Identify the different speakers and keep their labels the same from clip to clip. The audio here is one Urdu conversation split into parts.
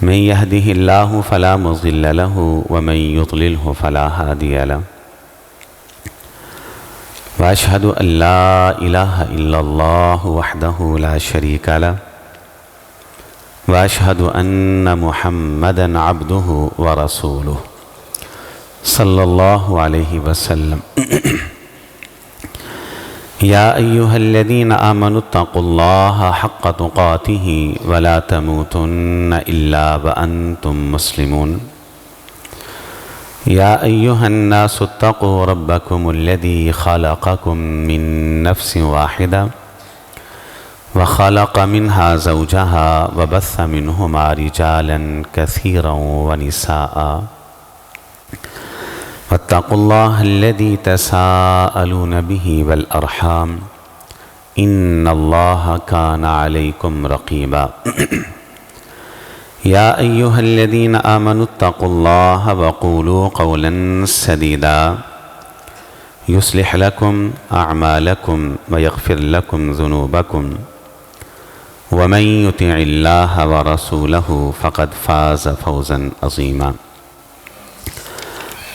Speaker 1: من يهده الله فلا مضل له ومن يضلله فلا هادي له وأشهد أن لا إله إلا الله وحده لا شريك له وأشهد أن محمدًا عبده ورسوله صلى الله عليه وسلم يا أيها الذين آمنوا اتقوا الله حق تقاته ولا تموتن إلا وأنتم مسلمون يا أيها الناس اتقوا ربكم الذي خلقكم من نفس واحدة وخلق منها زوجها وبث منهما رجالا كثيرا ونساء واتقوا الله الذي تساءلون به والأرحام إن الله كان عليكم رقيبا يا أيها الذين آمنوا اتقوا الله وقولوا قولا سديدا يصلح لكم أعمالكم ويغفر لكم ذنوبكم ومن يطع الله ورسوله فقد فاز فوزا عظيما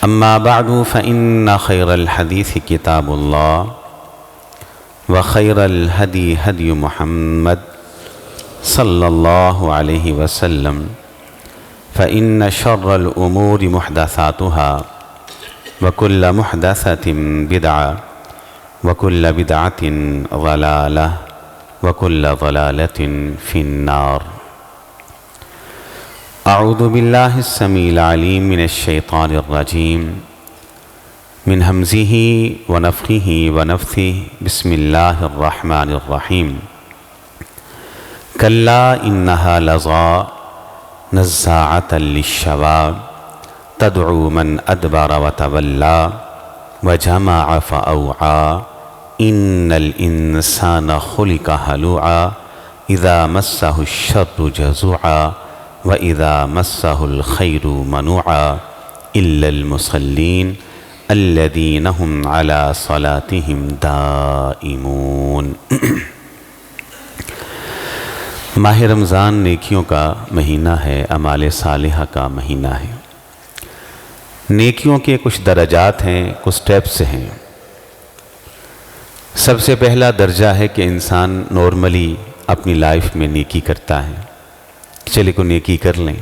Speaker 1: أما بعد فإن خير الحديث كتاب الله وخير الهدي هدي محمد صلى الله عليه وسلم فإن شر الأمور محدثاتها وكل محدثة بدعة وكل بدعة ضلالة وكل ضلالة في النار أعوذ بالله السميع العليم من الشيطان الرجيم من همزه ونفخه ونفثه بسم الله الرحمن الرحيم كلا إنها لظى نزاعة للشوى تدعو من أدبر وتولى وجمع فأوعى إن الإنسان خلق هلوعا إذا مسه الشر جزوعا وَإِذَا مَسَّهُ الْخَيْرُ مَنُوعًا إِلَّا الْمُصَلِّينَ الَّذِينَ هُمْ عَلَى صَلَاتِهِمْ دَائِمُونَ ماہ رمضان نیکیوں کا مہینہ ہے، اعمال صالحہ کا مہینہ ہے۔ نیکیوں کے کچھ درجات ہیں، کچھ سٹیپس ہیں۔ سب سے پہلا درجہ ہے کہ انسان نارملی اپنی لائف میں نیکی کرتا ہے، چلے کو نیکی کر لیں۔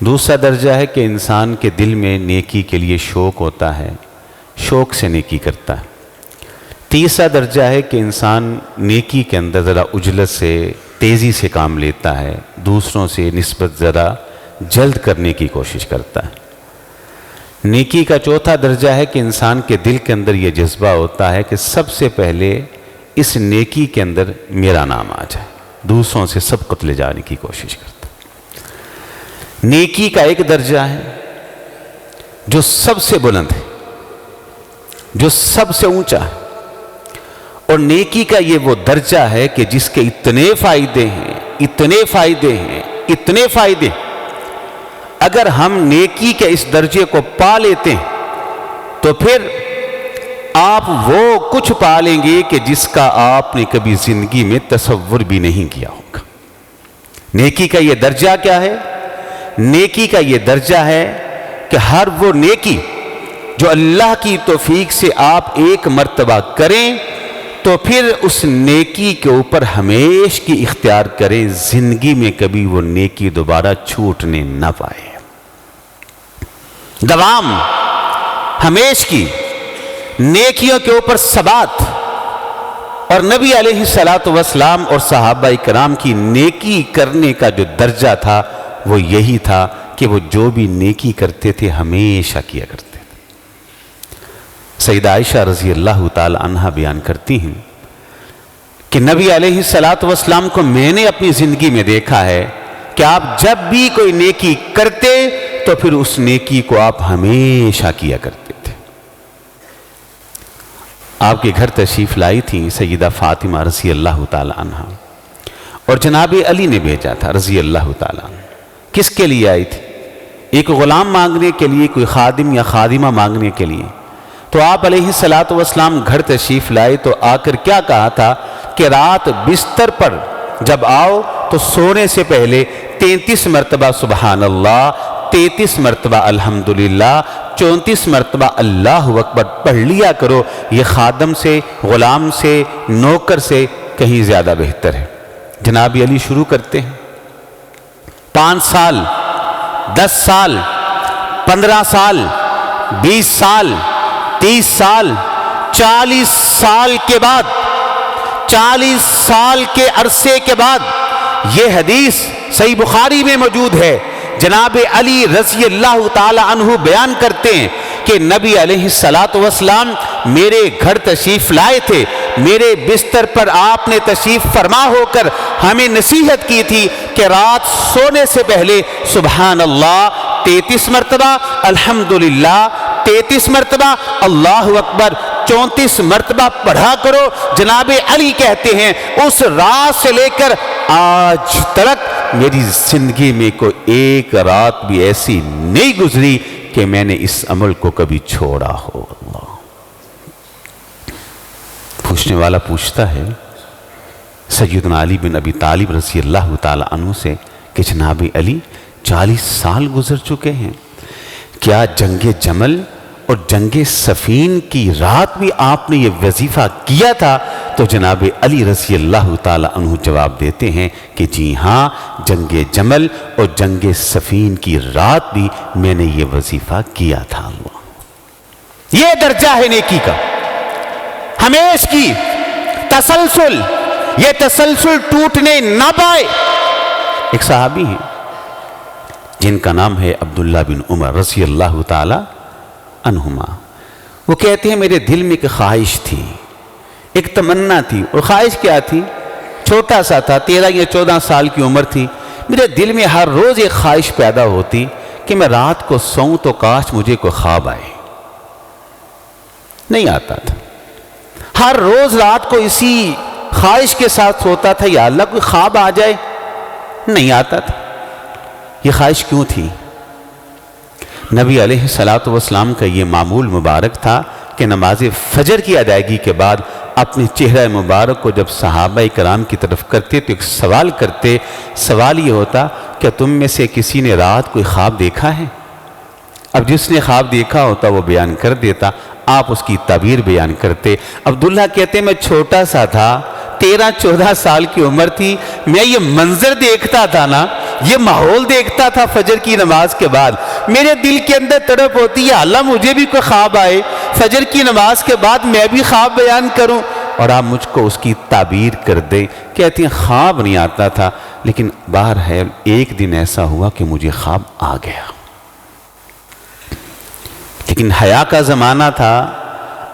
Speaker 1: دوسرا درجہ ہے کہ انسان کے دل میں نیکی کے لیے شوق ہوتا ہے، شوق سے نیکی کرتا ہے۔ تیسرا درجہ ہے کہ انسان نیکی کے اندر ذرا عجلت سے، تیزی سے کام لیتا ہے، دوسروں سے نسبت ذرا جلد کرنے کی کوشش کرتا ہے۔ نیکی کا چوتھا درجہ ہے کہ انسان کے دل کے اندر یہ جذبہ ہوتا ہے کہ سب سے پہلے اس نیکی کے اندر میرا نام آ جائے، دوسروں سے سبقت لے جانے کی کوشش کرتا ہے۔ نیکی کا ایک درجہ ہے جو سب سے بلند ہے، جو سب سے اونچا ہے، اور نیکی کا یہ وہ درجہ ہے کہ جس کے اتنے فائدے ہیں، اتنے فائدے ہیں، اتنے فائدے ہیں۔ اگر ہم نیکی کے اس درجے کو پا لیتے ہیں تو پھر آپ وہ کچھ پالیں گے کہ جس کا آپ نے کبھی زندگی میں تصور بھی نہیں کیا ہوگا۔ نیکی کا یہ درجہ کیا ہے؟ نیکی کا یہ درجہ ہے کہ ہر وہ نیکی جو اللہ کی توفیق سے آپ ایک مرتبہ کریں تو پھر اس نیکی کے اوپر ہمیشہ کی اختیار کریں، زندگی میں کبھی وہ نیکی دوبارہ چھوٹنے نہ پائے۔ دوام، ہمیشہ کی نیکیوں کے اوپر ثبات۔ اور نبی علیہ السلام اور صحابہ کرام کی نیکی کرنے کا جو درجہ تھا وہ یہی تھا کہ وہ جو بھی نیکی کرتے تھے ہمیشہ کیا کرتے تھے۔ سیدہ عائشہ رضی اللہ تعالی عنہ بیان کرتی ہیں کہ نبی علیہ السلام کو میں نے اپنی زندگی میں دیکھا ہے کہ آپ جب بھی کوئی نیکی کرتے تو پھر اس نیکی کو آپ ہمیشہ کیا کرتے تھے۔ آپ کے گھر تشریف لائی تھی سیدہ فاطمہ رضی اللہ تعالی عنہ، اور جناب علی نے بھیجا تھا رضی اللہ تعالی عنہ۔ کس کے لیے آئی تھی؟ ایک غلام مانگنے کے لیے، کوئی خادم یا خادمہ مانگنے کے لیے۔ تو آپ علیہ السلام گھر تشریف لائے تو آ کر کیا کہا تھا کہ رات بستر پر جب آؤ تو سونے سے پہلے 33 مرتبہ سبحان اللہ، 33 مرتبہ الحمدللہ، 34 مرتبہ اللہ اکبر پڑھ لیا کرو۔ یہ خادم سے، غلام سے، نوکر سے کہیں زیادہ بہتر ہے۔ جناب علی شروع کرتے ہیں، 5 سال، 10 سال، 15 سال، 20 سال، 30 سال، 40 سال کے بعد، 40 سال کے عرصے کے بعد یہ حدیث صحیح بخاری میں موجود ہے۔ جناب علی رضی اللہ تعالی عنہ بیان کرتے ہیں کہ نبی علیہ السلام میرے گھر تشریف لائے تھے، میرے بستر پر آپ نے تشریف فرما ہو کر ہمیں نصیحت کی تھی کہ رات سونے سے پہلے سبحان اللہ 33 مرتبہ، الحمدللہ 33 مرتبہ، اللہ اکبر 34 مرتبہ پڑھا کرو۔ جناب علی کہتے ہیں اس رات سے لے کر آج تک میری زندگی میں کوئی ایک رات بھی ایسی نہیں گزری کہ میں نے اس عمل کو کبھی چھوڑا ہو۔ اللہ، پوچھنے والا پوچھتا ہے سیدنا علی بن ابی طالب رضی اللہ تعالی عنہ سے کہ جناب علی 40 سال گزر چکے ہیں، کیا جنگ جمل اور جنگ صفین کی رات بھی آپ نے یہ وظیفہ کیا تھا؟ تو جناب علی رضی اللہ تعالی عنہ جواب دیتے ہیں کہ جی ہاں، جنگ جمل اور جنگ صفین کی رات بھی میں نے یہ وظیفہ کیا تھا۔ اللہ، یہ درجہ ہے نیکی کا، ہمیشہ کی تسلسل، یہ تسلسل ٹوٹنے نہ پائے۔ ایک صحابی ہیں جن کا نام ہے عبداللہ بن عمر رضی اللہ تعالی عنہما، وہ کہتے ہیں میرے دل میں ایک خواہش تھی، ایک تمنا تھی، اور خواہش کیا تھی؟ چھوٹا سا تھا، 13 یا 14 سال کی عمر تھی۔ میرے دل میں ہر روز ایک خواہش پیدا ہوتی کہ میں رات کو سوؤں تو کاش مجھے کوئی خواب آئے۔ نہیں آتا تھا، ہر روز رات کو اسی خواہش کے ساتھ سوتا تھا یا اللہ کوئی خواب آ جائے، نہیں آتا تھا۔ یہ خواہش کیوں تھی؟ نبی علیہ السلام کا یہ معمول مبارک تھا کہ نماز فجر کی ادائیگی کے بعد اپنے چہرہ مبارک کو جب صحابہ کرام کی طرف کرتے تو ایک سوال کرتے، سوال یہ ہوتا کہ تم میں سے کسی نے رات کوئی خواب دیکھا ہے؟ اب جس نے خواب دیکھا ہوتا وہ بیان کر دیتا، آپ اس کی تعبیر بیان کرتے۔ عبداللہ کہتے میں چھوٹا سا تھا، 13-14 سال کی عمر تھی، میں یہ منظر دیکھتا تھا نا، یہ ماحول دیکھتا تھا فجر کی نماز کے بعد، میرے دل کے اندر تڑپ ہوتی ہے اللہ مجھے بھی کوئی خواب آئے، فجر کی نماز کے بعد میں بھی خواب بیان کروں اور آپ مجھ کو اس کی تعبیر کر دیں۔ کہتی ہیں خواب نہیں آتا تھا، لیکن بہرحال ایک دن ایسا ہوا کہ مجھے خواب آ گیا، لیکن حیا کا زمانہ تھا،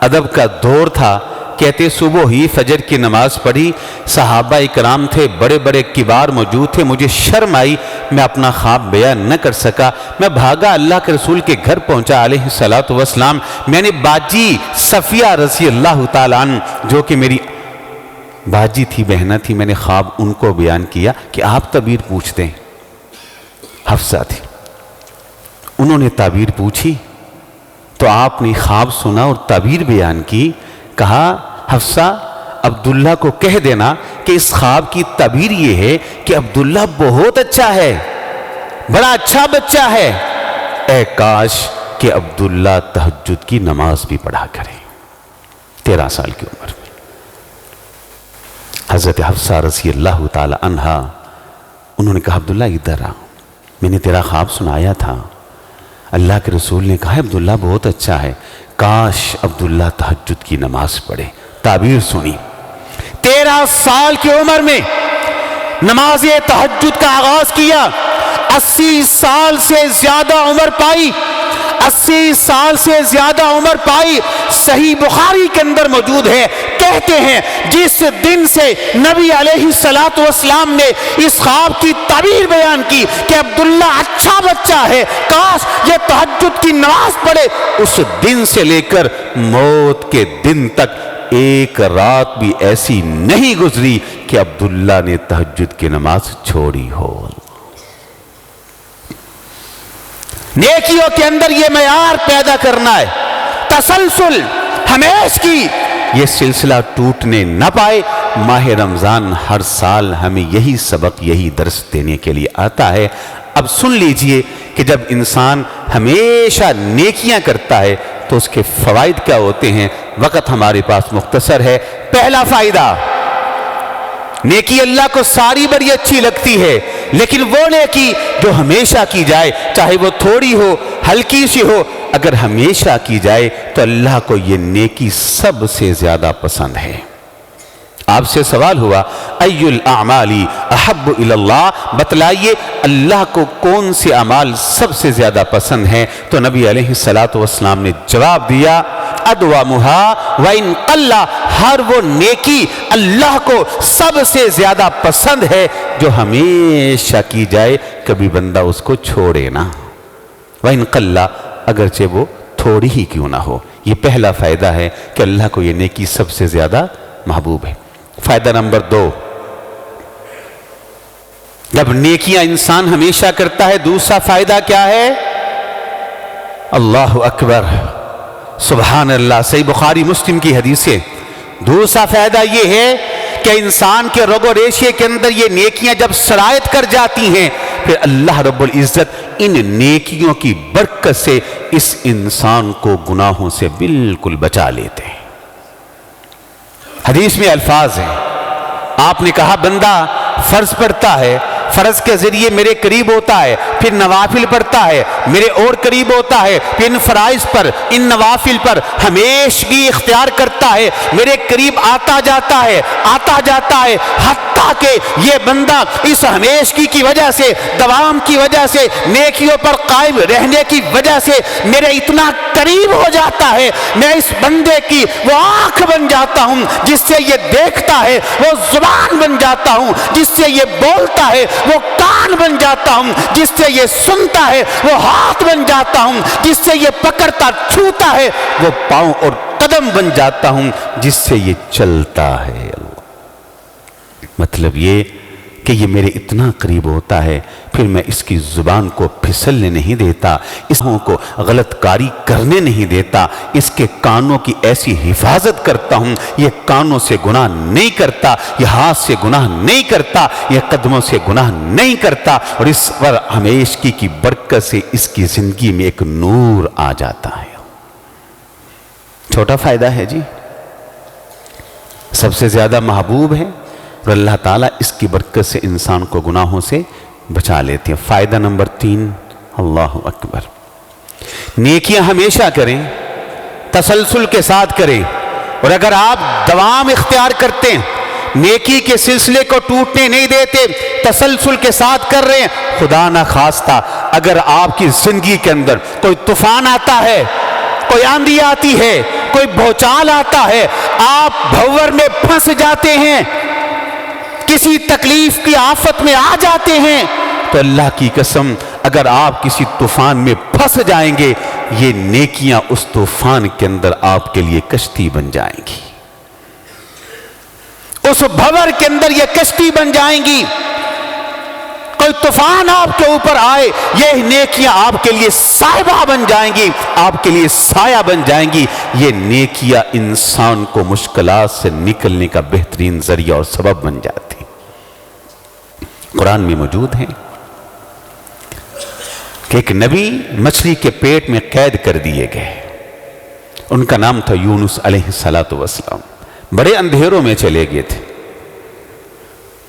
Speaker 1: ادب کا دور تھا۔ کہتے صبح ہی فجر کی نماز پڑھی، صحابہ اکرام تھے، بڑے بڑے کبار موجود تھے، مجھے شرم آئی، میں اپنا خواب بیان نہ کر سکا، میں بھاگا اللہ کے رسول کے گھر پہنچا علیہ السلام۔ میں نے باجی صفیہ رضی اللہ تعالیٰ عنہ جو کہ میری باجی تھی، بہنہ تھی، میں نے خواب ان کو بیان کیا کہ آپ تعبیر پوچھ دیں۔ حفصہ تھی، انہوں نے تعبیر پوچھی تو آپ نے خواب سنا اور تعبیر بیان کی۔ کہا حفصہ عبداللہ کو کہہ دینا کہ اس خواب کی تعبیر یہ ہے کہ عبداللہ بہت اچھا ہے، بڑا اچھا بچہ ہے، اے کاش کہ عبداللہ تہجد کی نماز بھی پڑھا کرے۔ 13 سال کی عمر میں حضرت حفصہ رضی اللہ تعالی عنہا، انہوں نے کہا عبداللہ ادھر آ، میں نے تیرا خواب سنایا تھا، اللہ کے رسول نے کہا عبداللہ بہت اچھا ہے، کاش عبداللہ تہجد کی نماز پڑھے۔ تعبیر سنی، 13 سال کی عمر میں نماز تہجد کا آغاز کیا، 80 سال سے زیادہ عمر پائی، 80 سال سے زیادہ عمر پائی۔ صحیح بخاری کے اندر موجود ہے، کہتے ہیں جس دن سے نبی علیہ السلام نے اس خواب کی تعبیر بیان کی کہ عبداللہ اچھا بچہ ہے، کاش یہ تہجد کی نماز پڑھے، اس دن سے لے کر موت کے دن تک ایک رات بھی ایسی نہیں گزری کہ عبداللہ نے تہجد کی نماز چھوڑی ہو۔ نیکیوں کے اندر یہ معیار پیدا کرنا ہے، تسلسل، ہمیشہ کی یہ سلسلہ ٹوٹنے نہ پائے۔ ماہ رمضان ہر سال ہمیں یہی سبق، یہی درس دینے کے لیے آتا ہے۔ اب سن لیجئے کہ جب انسان ہمیشہ نیکیاں کرتا ہے تو اس کے فوائد کیا ہوتے ہیں۔ وقت ہمارے پاس مختصر ہے۔ پہلا فائدہ، نیکی اللہ کو ساری بڑی اچھی لگتی ہے، لیکن وہ نیکی جو ہمیشہ کی جائے، چاہے وہ تھوڑی ہو، ہلکی سی ہو، اگر ہمیشہ کی جائے تو اللہ کو یہ نیکی سب سے زیادہ پسند ہے۔ آپ سے سوال ہوا ای الاعمال احب الی اللہ، بتلائیے اللہ کو کون سے اعمال سب سے زیادہ پسند ہیں؟ تو نبی علیہ السلام نے جواب دیا ادومھا وان قل، ہر وہ نیکی اللہ کو سب سے زیادہ پسند ہے جو ہمیشہ کی جائے، کبھی بندہ اس کو چھوڑے نہ، وان قل، اگرچہ وہ تھوڑی ہی کیوں نہ ہو۔ یہ پہلا فائدہ ہے کہ اللہ کو یہ نیکی سب سے زیادہ محبوب ہے۔ فائدہ نمبر 2، جب نیکیاں انسان ہمیشہ کرتا ہے، دوسرا فائدہ کیا ہے؟ اللہ اکبر، سبحان اللہ، صحیح بخاری مسلم کی حدیث ہے۔ دوسرا فائدہ یہ ہے کہ انسان کے رگ و ریشے کے اندر یہ نیکیاں جب سرایت کر جاتی ہیں، پھر اللہ رب العزت ان نیکیوں کی برکت سے اس انسان کو گناہوں سے بالکل بچا لیتے ہیں۔ حدیث میں الفاظ ہیں، آپ نے کہا بندہ فرض پڑھتا ہے، فرض کے ذریعے میرے قریب ہوتا ہے، پھر نوافل پڑھتا ہے، میرے اور قریب ہوتا ہے، پھر ان فرائض پر، ان نوافل پر ہمیشگی اختیار کرتا ہے، میرے قریب آتا جاتا ہے، حتیٰ کہ یہ بندہ اس ہمیشگی کی وجہ سے، دوام کی وجہ سے، نیکیوں پر قائم رہنے کی وجہ سے میرے اتنا قریب ہو جاتا ہے، میں اس بندے کی وہ آنکھ بن جاتا ہوں جس سے یہ دیکھتا ہے، وہ زبان بن جاتا ہوں جس سے یہ بولتا ہے، وہ کان بن جاتا ہوں جس سے یہ سنتا ہے، وہ ہاتھ بن جاتا ہوں جس سے یہ پکڑتا چھوتا ہے، وہ پاؤں اور قدم بن جاتا ہوں جس سے یہ چلتا ہے۔ مطلب یہ کہ یہ میرے اتنا قریب ہوتا ہے، پھر میں اس کی زبان کو پھسلنے نہیں دیتا، اس کو غلط کاری کرنے نہیں دیتا، اس کے کانوں کی ایسی حفاظت کرتا ہوں، یہ کانوں سے گناہ نہیں کرتا، یہ ہاتھ سے گناہ نہیں کرتا، یہ قدموں سے گناہ نہیں کرتا، اور اس پر ہمیشگی کی برکت سے اس کی زندگی میں ایک نور آ جاتا ہے۔ چھوٹا فائدہ ہے جی، سب سے زیادہ محبوب ہے، اور اللہ تعالیٰ اس کی برکت سے انسان کو گناہوں سے بچا لیتے ہیں۔ فائدہ نمبر 3، اللہ اکبر، نیکیاں ہمیشہ کریں، تسلسل کے ساتھ کریں، اور اگر آپ دوام اختیار کرتے ہیں، نیکی کے سلسلے کو ٹوٹنے نہیں دیتے، تسلسل کے ساتھ کر رہے ہیں، خدا نہ خواستہ اگر آپ کی زندگی کے اندر کوئی طوفان آتا ہے، کوئی آندھی آتی ہے، کوئی بھوچال آتا ہے، آپ بھور میں پھنس جاتے ہیں، کسی تکلیف کی آفت میں آ جاتے ہیں، تو اللہ کی قسم اگر آپ کسی طوفان میں پھنس جائیں گے، یہ نیکیاں اس طوفان کے اندر آپ کے لیے کشتی بن جائیں گی، اس بھور کے اندر یہ کشتی بن جائیں گی۔ کوئی طوفان آپ کے اوپر آئے، یہ نیکیاں آپ کے لیے صاحبہ بن جائیں گی، آپ کے لیے سایہ بن جائیں گی۔ یہ نیکیاں انسان کو مشکلات سے نکلنے کا بہترین ذریعہ اور سبب بن جاتی۔ قرآن میں موجود ہیں کہ ایک نبی مچھلی کے پیٹ میں قید کر دیے گئے، ان کا نام تھا یونس علیہ السلام، بڑے اندھیروں میں چلے گئے تھے،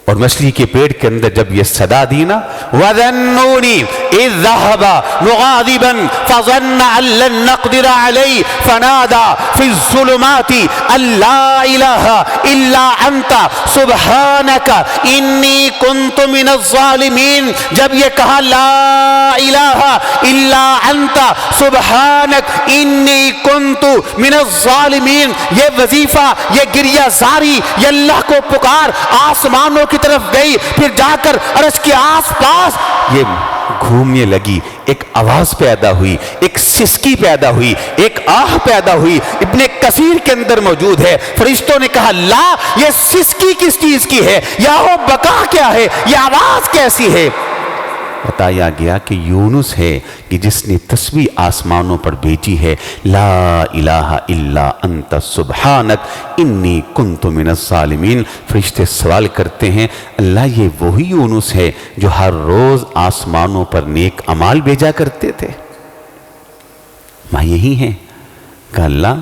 Speaker 1: اور مچھلی کے پیٹ کے اندر جب یہ صدا دی نا، وَذَنُّونِي إِذْ ذَهَبَ مُغَاضِبًا فَظَنَّ أَن لَّن نَّقْدِرَ عَلَيْهِ فَنَادَىٰ فِي الظُّلُمَاتِ أَن لَّا إِلَٰهَ إِلَّا أَنتَ سُبْحَانَكَ إِنِّي كُنتُ مِنَ الظَّالِمِينَ، جب یہ کہا لا الہ الا انت سبحانک انی کنت من الظالمین، یہ وظیفہ، یہ گریہ زاری، یہ اللہ کو پکار آسمانوں کی طرف گئی، پھر جا کر عرش کے آس پاس یہ گھومنے لگی، ایک آواز پیدا ہوئی، ایک سسکی پیدا ہوئی، ایک آہ پیدا ہوئی، ابن کثیر کے اندر موجود ہے۔ فرشتوں نے کہا لا، یہ سسکی کس چیز کی ہے، یا وہ بقا کیا ہے، یہ آواز کیسی ہے؟ بتایا گیا کہ یونس ہے کہ جس نے تسبیح آسمانوں پر بھیجی ہے، لا الہ الا انت سبحانک انی کنت من الظالمین۔ فرشتے سوال کرتے ہیں اللہ یہ وہی یونس ہے جو ہر روز آسمانوں پر نیک اعمال بھیجا کرتے تھے؟ ماں یہی ہیں کہ اللہ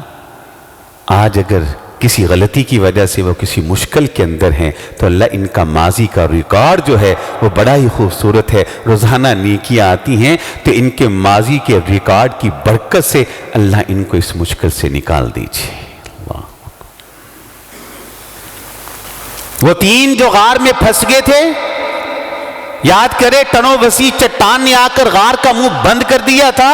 Speaker 1: آج اگر کسی غلطی کی وجہ سے وہ کسی مشکل کے اندر ہیں تو اللہ ان کا ماضی کا ریکارڈ جو ہے وہ بڑا ہی خوبصورت ہے، روزانہ نیکیاں آتی ہیں تو ان کے ماضی کے ریکارڈ کی برکت سے اللہ ان کو اس مشکل سے نکال دیجیے۔ وہ تین جو غار میں پھنس گئے تھے، یاد کرے ٹنو وسیع چٹان نے آ کر غار کا منہ بند کر دیا تھا،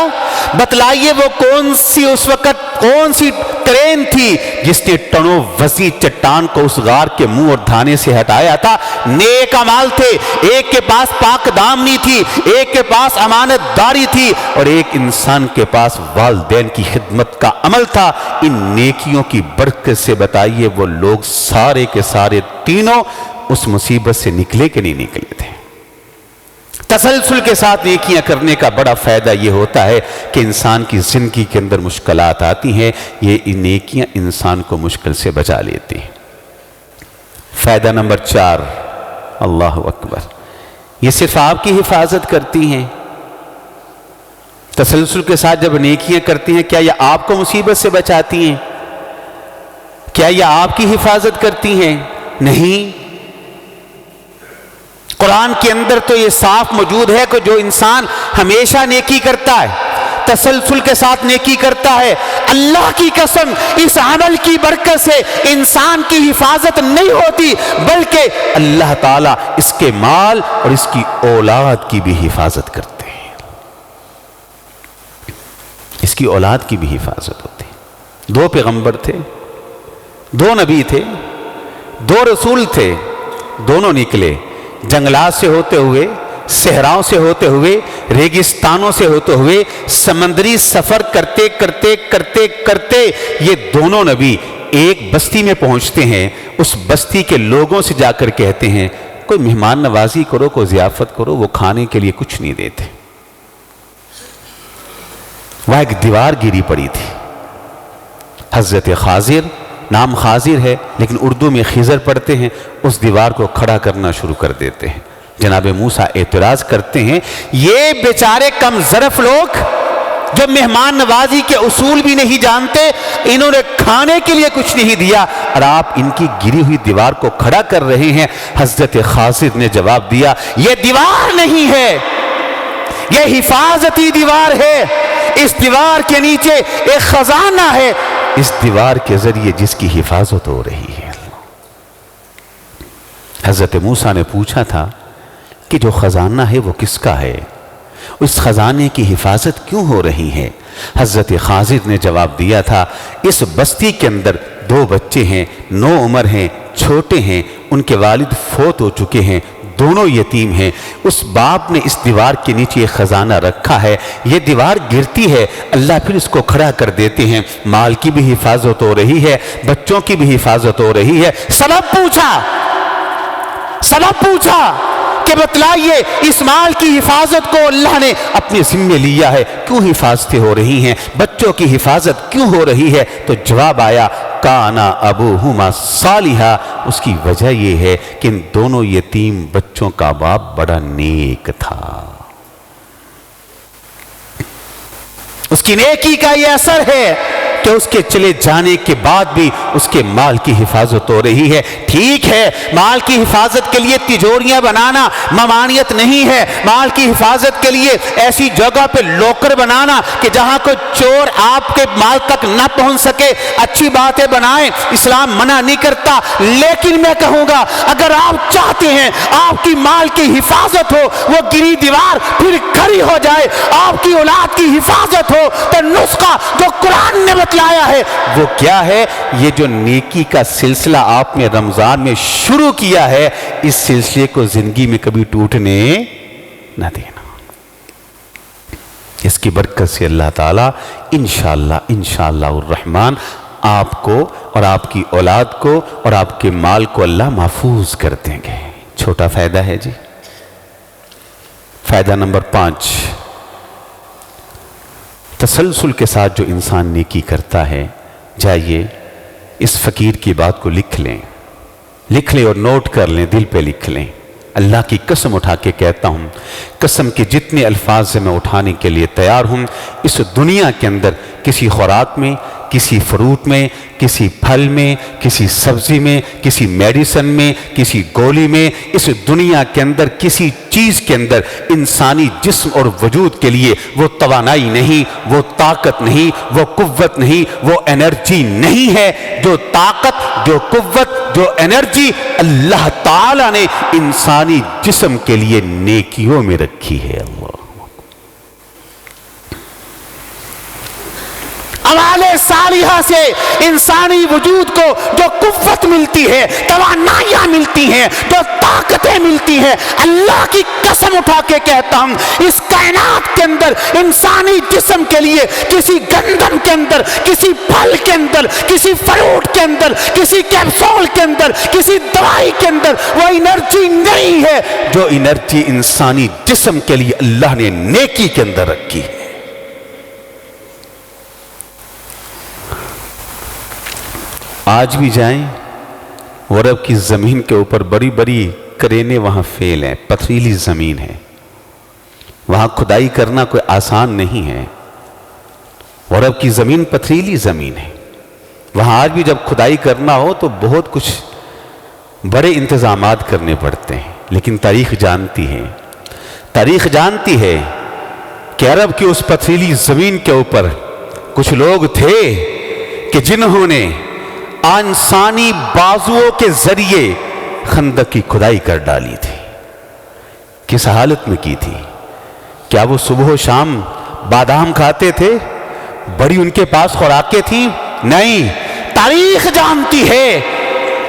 Speaker 1: بتلائیے وہ کون سی ٹرین تھی جس نے ٹنو وسیع چٹان کو اس غار کے منہ اور دھانے سے ہٹایا تھا؟ نیک اعمال تھے، ایک کے پاس پاک دامنی تھی، ایک کے پاس امانت داری تھی، اور ایک انسان کے پاس والدین کی خدمت کا عمل تھا۔ ان نیکیوں کی برکت سے بتائیے وہ لوگ سارے کے سارے تینوں اس مصیبت سے نکلے کہ نہیں نکلے تھے؟ تسلسل کے ساتھ نیکیاں کرنے کا بڑا فائدہ یہ ہوتا ہے کہ انسان کی زندگی کے اندر مشکلات آتی ہیں، یہ نیکیاں انسان کو مشکل سے بچا لیتی ہیں۔ فائدہ نمبر 4، اللہ اکبر، یہ صرف آپ کی حفاظت کرتی ہیں۔ تسلسل کے ساتھ جب نیکیاں کرتی ہیں، کیا یہ آپ کو مصیبت سے بچاتی ہیں؟ کیا یہ آپ کی حفاظت کرتی ہیں؟ نہیں۔ قرآن کے اندر تو یہ صاف موجود ہے کہ جو انسان ہمیشہ نیکی کرتا ہے، تسلسل کے ساتھ نیکی کرتا ہے، اللہ کی قسم اس عمل کی برکت سے انسان کی حفاظت نہیں ہوتی، بلکہ اللہ تعالیٰ اس کے مال اور اس کی اولاد کی بھی حفاظت کرتے ہیں، اس کی اولاد کی بھی حفاظت ہوتی ہے۔ 2 پیغمبر تھے، 2 نبی تھے، 2 رسول تھے، دونوں نکلے جنگلات سے ہوتے ہوئے، صحراؤں سے ہوتے ہوئے، ریگستانوں سے ہوتے ہوئے، سمندری سفر کرتے کرتے کرتے کرتے یہ دونوں نبی ایک بستی میں پہنچتے ہیں۔ اس بستی کے لوگوں سے جا کر کہتے ہیں کوئی مہمان نوازی کرو، کوئی ضیافت کرو، وہ کھانے کے لیے کچھ نہیں دیتے۔ وہاں ایک دیوار گری پڑی تھی، حضرت خاضر، نام خاضر ہے لیکن اردو میں خضر پڑھتے ہیں، اس دیوار کو کھڑا کرنا شروع کر دیتے ہیں۔ جناب موسیٰ اعتراض کرتے ہیں یہ بیچارے کم ظرف لوگ جو مہمان نوازی کے اصول بھی نہیں جانتے، انہوں نے کھانے کے لیے کچھ نہیں دیا اور آپ ان کی گری ہوئی دیوار کو کھڑا کر رہے ہیں۔ حضرت خاضر نے جواب دیا یہ دیوار نہیں ہے، یہ حفاظتی دیوار ہے، اس دیوار کے نیچے ایک خزانہ ہے، اس دیوار کے ذریعے جس کی حفاظت ہو رہی ہے۔ حضرت موسیٰ نے پوچھا تھا کہ جو خزانہ ہے وہ کس کا ہے، اس خزانے کی حفاظت کیوں ہو رہی ہے؟ حضرت خاضر نے جواب دیا تھا اس بستی کے اندر 2 بچے ہیں، 9 عمر ہیں، چھوٹے ہیں، ان کے والد فوت ہو چکے ہیں، دونوں یتیم ہیں، اس باپ نے اس دیوار کے نیچے ایک خزانہ رکھا ہے، یہ دیوار گرتی ہے، اللہ پھر اس کو کھڑا کر دیتے ہیں، مال کی بھی حفاظت ہو رہی ہے، بچوں کی بھی حفاظت ہو رہی ہے۔ سبب پوچھا کہ بتلائیے اس مال کی حفاظت کو اللہ نے اپنے ذمے لیا ہے، کیوں حفاظتیں ہو رہی ہیں، بچوں کی حفاظت کیوں ہو رہی ہے؟ تو جواب آیا کانا ابوہما صالحا، اس کی وجہ یہ ہے کہ ان دونوں یتیم بچوں کا باپ بڑا نیک تھا، اس کی نیکی کا یہ اثر ہے کہ اس کے چلے جانے کے بعد بھی اس کے مال کی حفاظت ہو رہی ہے۔ ٹھیک ہے مال کی حفاظت کے لیے تجوریاں بنانا ممانعت نہیں ہے، مال کی حفاظت کے لیے ایسی جگہ پہ لوکر بنانا کہ جہاں کوئی چور آپ کے مال تک نہ پہنچ سکے، اچھی باتیں بنائیں، اسلام منع نہیں کرتا، لیکن میں کہوں گا اگر آپ چاہتے ہیں آپ کی مال کی حفاظت ہو، وہ گری دیوار پھر کھڑی ہو جائے، آپ کی اولاد کی حفاظت ہو، تو نسخہ جو قرآن نے بتلایا ہے وہ کیا ہے؟ یہ جو نیکی کا سلسلہ آپ نے رمضان میں شروع کیا ہے، اس سلسلے کو زندگی میں کبھی ٹوٹنے نہ دینا۔ اس کی برکت سے اللہ تعالیٰ انشاءاللہ الرحمن آپ کو اور آپ کی اولاد کو اور آپ کے مال کو اللہ محفوظ کر دیں گے۔ چھوٹا فائدہ ہے جی۔ فائدہ نمبر 5، تسلسل کے ساتھ جو انسان نیکی کرتا ہے، جائیے اس فقیر کی بات کو لکھ لیں اور نوٹ کر لیں، دل پہ لکھ لیں۔ اللہ کی قسم اٹھا کے کہتا ہوں، قسم کے جتنے الفاظ سے میں اٹھانے کے لیے تیار ہوں، اس دنیا کے اندر کسی خوراک میں، کسی فروٹ میں، کسی پھل میں، کسی سبزی میں، کسی میڈیسن میں، کسی گولی میں، اس دنیا کے اندر کسی چیز کے اندر انسانی جسم اور وجود کے لیے وہ توانائی نہیں، وہ طاقت نہیں، وہ قوت نہیں، وہ انرجی نہیں ہے۔ جو طاقت، جو قوت، جو انرجی اللہ تعالیٰ نے انسانی جسم کے لیے نیکیوں میں رکھی ہے۔ اللہ اعمال صالحہ سے انسانی وجود کو جو قوت ملتی ہے، توانائیاں ملتی ہیں، جو طاقتیں ملتی ہیں، اللہ کی قسم اٹھا کے کہتا ہوں، اس کائنات کے اندر انسانی جسم کے لیے کسی گندم کے اندر، کسی پھل کے اندر، کسی فروٹ کے اندر، کسی کیپسول کے اندر، کسی دوائی کے اندر وہ انرجی نہیں ہے جو انرجی انسانی جسم کے لیے اللہ نے نیکی کے اندر رکھی ہے۔ آج بھی جائیں، عرب کی زمین کے اوپر بڑی بڑی کرینے وہاں فیل ہیں، پتھریلی زمین ہے، وہاں کھدائی کرنا کوئی آسان نہیں ہے۔ عرب کی زمین پتھریلی زمین ہے، وہاں آج بھی جب کھدائی کرنا ہو تو بہت کچھ بڑے انتظامات کرنے پڑتے ہیں، لیکن تاریخ جانتی ہے کہ عرب کی اس پتھریلی زمین کے اوپر کچھ لوگ تھے کہ جنہوں نے انسانی بازوؤں کے ذریعے خندق کی کھدائی کر ڈالی تھی۔ کس حالت میں کی تھی؟ کیا وہ صبح و شام بادام کھاتے تھے؟ بڑی ان کے پاس خوراکیں تھیں؟ نہیں، تاریخ جانتی ہے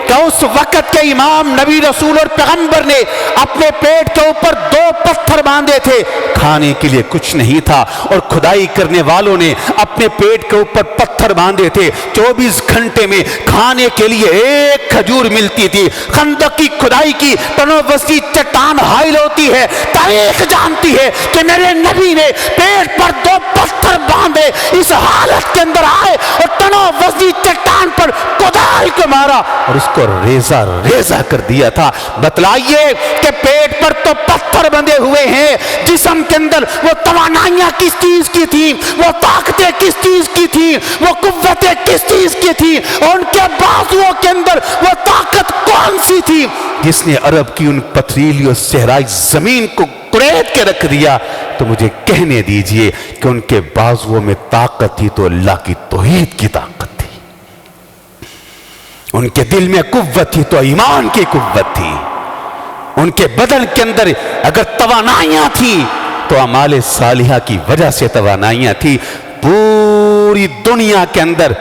Speaker 1: کہ اس وقت کے امام، نبی، رسول اور پیغمبر نے اپنے پیٹ کے اوپر 2 پتھر باندھے تھے، کھانے کے لیے کچھ نہیں تھا، اور کھدائی کرنے والوں نے اپنے پیٹ کے اوپر پتھر باندھے تھے۔ 24 گھنٹے میں کھانے کے لیے 1 کھجور ملتی تھی۔ خندق کی کھدائی کی تنووسی چٹان حائل ہوتی ہے، تاریخ جانتی ہے کہ میرے نبی نے پیٹ پر 2 پتھر باندھے، اس حالت کے اندر آئے اور تنووسی چٹان پر کدال کو مارا اور اس کو ریزہ کر دیا تھا۔ بتلائیے کہ پیٹ پر تو پتھر بندھے ہوئے ہیں، جسم کے اندر وہ توانائیاں کس چیز کی تھی، وہ طاقتیں کس چیز کی تھی، وہ قوتیں کس چیز کی تھی، اور ان کے بازوؤں کے اندر وہ طاقت کون سی تھی جس نے عرب کی ان پتھریلی اور صحرائی زمین کو کریت کے رکھ دیا؟ تو مجھے کہنے دیجئے کہ ان کے بازوؤں میں طاقت تھی تو اللہ کی توحید کی طاقت تھی، ان کے دل میں قوت تھی تو ایمان کی قوت تھی، ان کے بدن کے اندر اگر توانائیاں تھیں تو اعمال صالحہ کی وجہ سے توانائیاں تھی۔ پوری دنیا کے اندر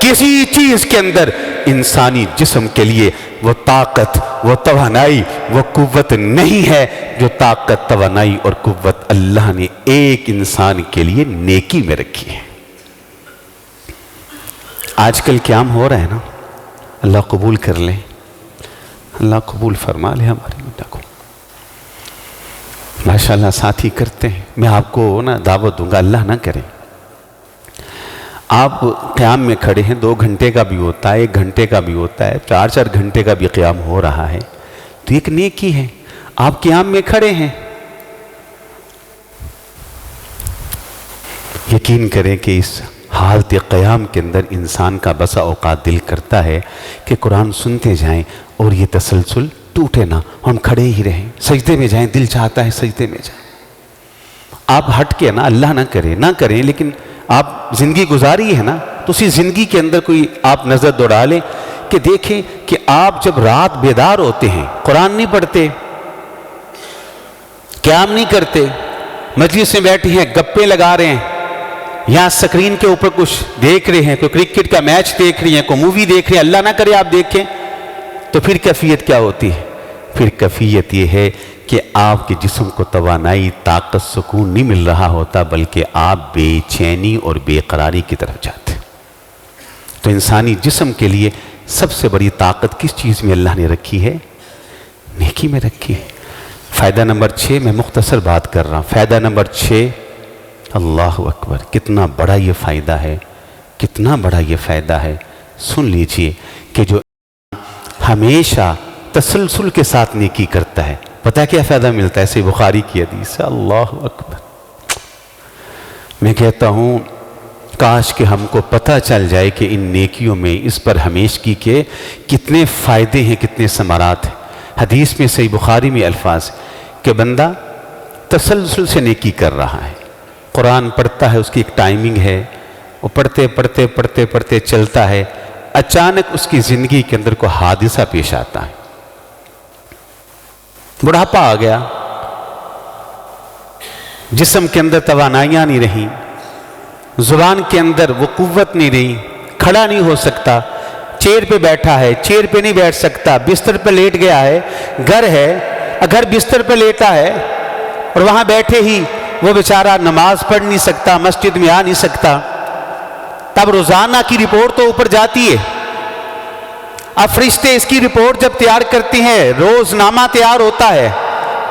Speaker 1: کسی چیز کے اندر انسانی جسم کے لیے وہ طاقت، وہ توانائی، وہ قوت نہیں ہے جو طاقت، توانائی اور قوت اللہ نے ایک انسان کے لیے نیکی میں رکھی ہے۔ آج کل قیام ہو رہا ہے نا، اللہ قبول کر لے، اللہ قبول فرما لے ہماری مدعا کو۔ ماشاءاللہ ساتھی کرتے ہیں، میں آپ کو دعوت دوں گا، اللہ نہ کرے آپ قیام میں کھڑے ہیں، 2 گھنٹے کا بھی ہوتا ہے، 1 گھنٹے کا بھی ہوتا ہے، 4 گھنٹے کا بھی قیام ہو رہا ہے، تو ایک نیکی ہے۔ آپ قیام میں کھڑے ہیں، یقین کریں کہ اس حالت قیام کے اندر انسان کا بسا اوقات دل کرتا ہے کہ قرآن سنتے جائیں اور یہ تسلسل ٹوٹے نہ، ہم کھڑے ہی رہیں، سجدے میں جائیں، دل چاہتا ہے سجدے میں جائیں۔ آپ ہٹ کے نا، اللہ نہ کریں، لیکن آپ زندگی گزاری ہے نا، تو اسی زندگی کے اندر کوئی آپ نظر دوڑا لیں کہ دیکھیں کہ آپ جب رات بیدار ہوتے ہیں، قرآن نہیں پڑھتے، قیام نہیں کرتے، مجلس میں بیٹھے ہیں، گپے لگا رہے ہیں، یہاں سکرین کے اوپر کچھ دیکھ رہے ہیں، کوئی کرکٹ کا میچ دیکھ رہے ہیں، کوئی مووی دیکھ رہے ہیں، اللہ نہ کرے آپ دیکھیں، تو پھر کیفیت کیا ہوتی ہے؟ پھر کیفیت یہ ہے کہ آپ کے جسم کو توانائی، طاقت، سکون نہیں مل رہا ہوتا، بلکہ آپ بے چینی اور بے قراری کی طرف جاتے ہیں۔ تو انسانی جسم کے لیے سب سے بڑی طاقت کس چیز میں اللہ نے رکھی ہے؟ نیکی میں رکھی ہے۔ فائدہ نمبر 6 میں مختصر بات کر رہا ہوں. فائدہ نمبر 6، اللہ اکبر، کتنا بڑا یہ فائدہ ہے، کتنا بڑا یہ فائدہ ہے. سن لیجئے کہ جو ہمیشہ تسلسل کے ساتھ نیکی کرتا ہے، پتہ کیا فائدہ ملتا ہے؟ صحیح بخاری کی حدیث ہے. اللہ اکبر. میں کہتا ہوں کاش کہ ہم کو پتہ چل جائے کہ ان نیکیوں میں، اس پر ہمیشگی کے کتنے فائدے ہیں، کتنے ثمرات ہیں. حدیث میں صحیح بخاری میں الفاظ کہ بندہ تسلسل سے نیکی کر رہا ہے، قرآن پڑھتا ہے، اس کی ایک ٹائمنگ ہے، وہ پڑھتے پڑھتے پڑھتے پڑھتے چلتا ہے، اچانک اس کی زندگی کے اندر کوئی حادثہ پیش آتا ہے، بڑھاپا آ گیا، جسم کے اندر توانائیاں نہیں رہیں، زبان کے اندر وہ قوت نہیں رہی، کھڑا نہیں ہو سکتا، چیئر پہ بیٹھا ہے، چیئر پہ نہیں بیٹھ سکتا، بستر پہ لیٹ گیا ہے، گھر ہے، اگر بستر پہ لیٹا ہے اور وہاں بیٹھے ہی وہ بیچارہ نماز پڑھ نہیں سکتا، مسجد میں آ نہیں سکتا، تب روزانہ کی رپورٹ تو اوپر جاتی ہے. اب فرشتے اس کی رپورٹ جب تیار کرتے ہیں، روز نامہ تیار ہوتا ہے،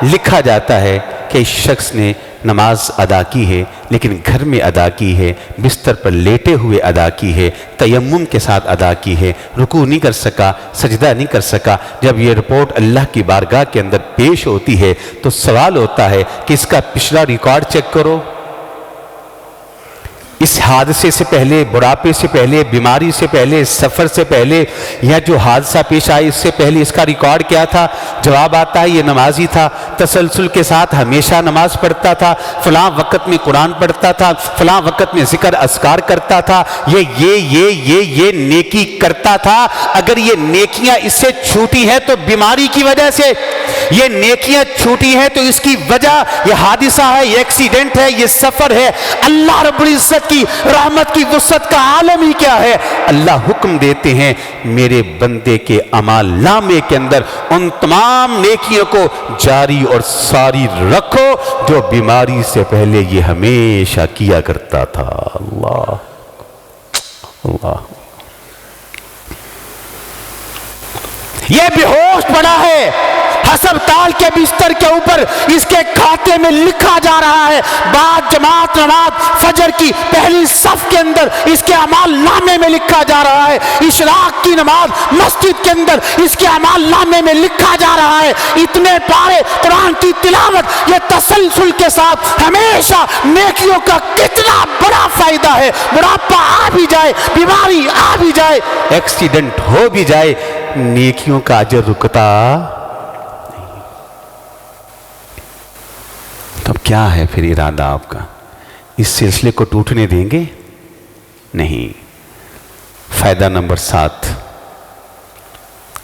Speaker 1: لکھا جاتا ہے کہ اس شخص نے نماز ادا کی ہے لیکن گھر میں ادا کی ہے، بستر پر لیٹے ہوئے ادا کی ہے، تیمم کے ساتھ ادا کی ہے، رکوع نہیں کر سکا، سجدہ نہیں کر سکا. جب یہ رپورٹ اللہ کی بارگاہ کے اندر پیش ہوتی ہے تو سوال ہوتا ہے کہ اس کا پچھلا ریکارڈ چیک کرو. اس حادثے سے پہلے، بڑھاپے سے پہلے، بیماری سے پہلے، سفر سے پہلے، یا جو حادثہ پیش آئے اس سے پہلے اس کا ریکارڈ کیا تھا؟ جواب آتا ہے یہ نمازی تھا، تسلسل کے ساتھ ہمیشہ نماز پڑھتا تھا، فلاں وقت میں قرآن پڑھتا تھا، فلاں وقت میں ذکر اذکار کرتا تھا، یہ نیکی کرتا تھا. اگر یہ نیکیاں اس سے چھوٹی ہیں تو بیماری کی وجہ سے، یہ نیکیاں چھوٹی ہیں تو اس کی وجہ یہ حادثہ ہے، یہ ایکسیڈنٹ ہے، یہ سفر ہے. اللہ رب العزت کی رحمت کی وسعت کا عالم ہی کیا ہے؟ اللہ حکم دیتے ہیں میرے بندے کے اعمال نامے کے اندر ان تمام نیکیوں کو جاری اور ساری رکھو جو بیماری سے پہلے یہ ہمیشہ کیا کرتا تھا. اللہ اللہ. یہ بے ہوش پڑا ہے، ہسپتال کے بستر کے اوپر اس کے کھاتے میں لکھا جا رہا ہے، بعد جماعت نماز فجر کی پہلی صف کے اندر اس کے اعمال نامے میں لکھا جا رہا ہے، اشراق کی نماز مسجد کے اندر اس کے اعمال نامے میں لکھا جا رہا ہے. اتنے پارے قرآن کی تلاوت، یہ تسلسل کے ساتھ ہمیشہ نیکیوں کا کتنا بڑا فائدہ ہے. بڑھاپا آ بھی جائے، بیماری آ بھی جائے، ایکسیڈنٹ ہو بھی جائے، نیکیوں کا اجر رکتا. اب کیا ہے پھر ارادہ آپ کا؟ اس سلسلے کو ٹوٹنے دیں گے؟ نہیں. فائدہ نمبر 7،